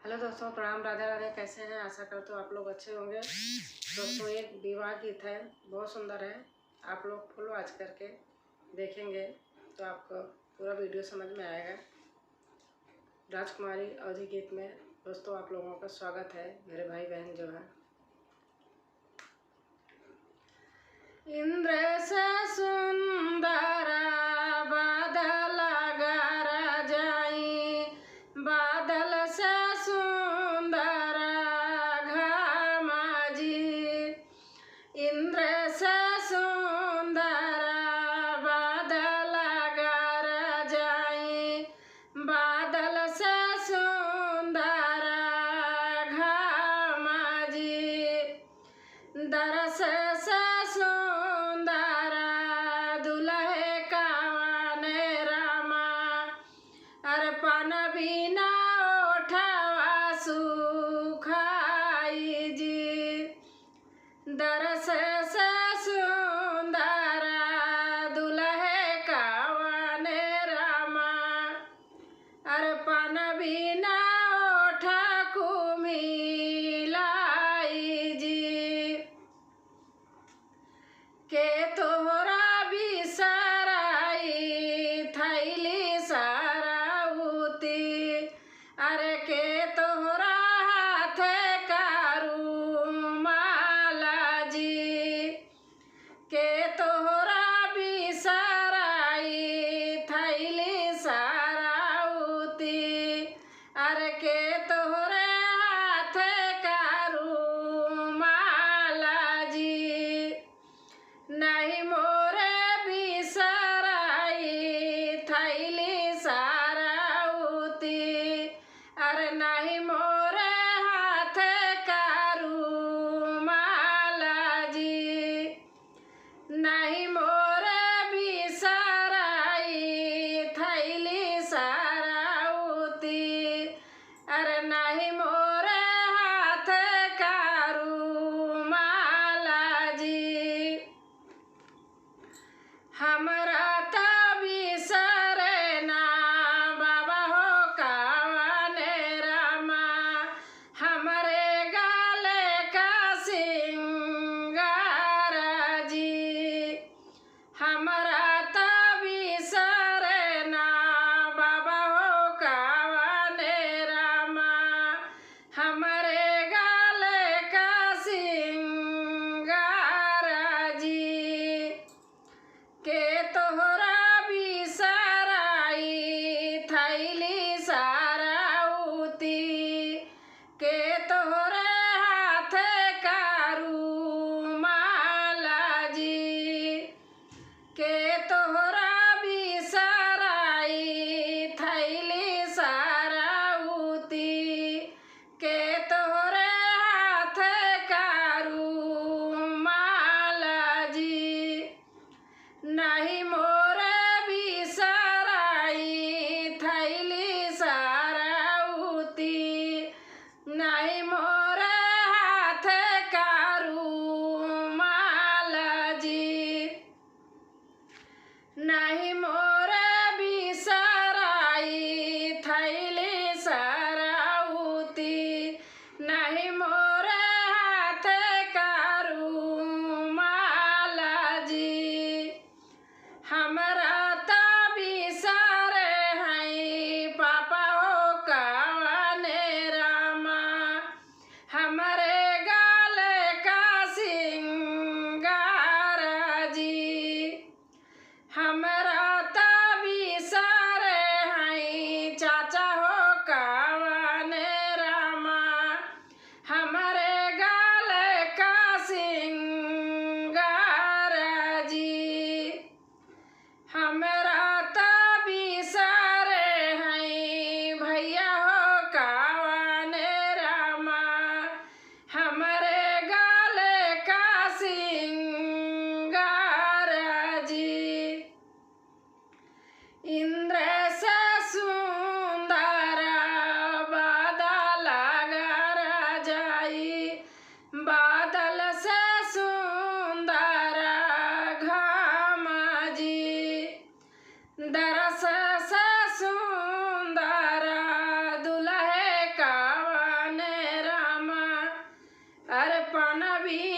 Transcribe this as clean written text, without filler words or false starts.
Hello दोस्तों, प्रणाम। राधे राधे। कैसे हैं? आशा करते हो आप लोग अच्छे होंगे। दोस्तों, एक विवाह गीत है, बहुत सुंदर है। आप लोग फुल वॉच करके देखेंगे तो आपको पूरा वीडियो समझ में आएगा। राजकुमारी अवधि गीत में दोस्तों आप लोगों का स्वागत है, मेरे भाई बहन जो है। इंद्र से सुंदर बादल गरजाई, बादल से सुंदर घामाजी। इंद्र से सुंदर बादल गरजाई, बादल से सुंदर घामाजी। दरस से सुंदर दुल्हे कावने रामा, अर्पण बिना ओठवा सुखाई जी। दरस से सुंदर दुल्हे कावने रामा, अर्पण बिना ओठ कुमिलाई जी। के तोहरा बिसराई थैली सराउती, अरे के तोहरा हाथ कारू माला जी। के तोहरा बिसराई थैली सराउती, अरे के तोहरे हाथ कारू माला जी। नहीं मोरे बिसराई थैली सराउती, अरे नहीं मोरे हाथ कारू माला जी। नहीं मोरे बिसराई थैली सराउती, अरे नहीं मोरे हाथ कारू माला जी। हमरा त बिसरे ना बाबा हो कावने रामा, हमरे गाले का सिंगार जी। हमरा त बिसरे ना बाबा हो कावने रामा, भी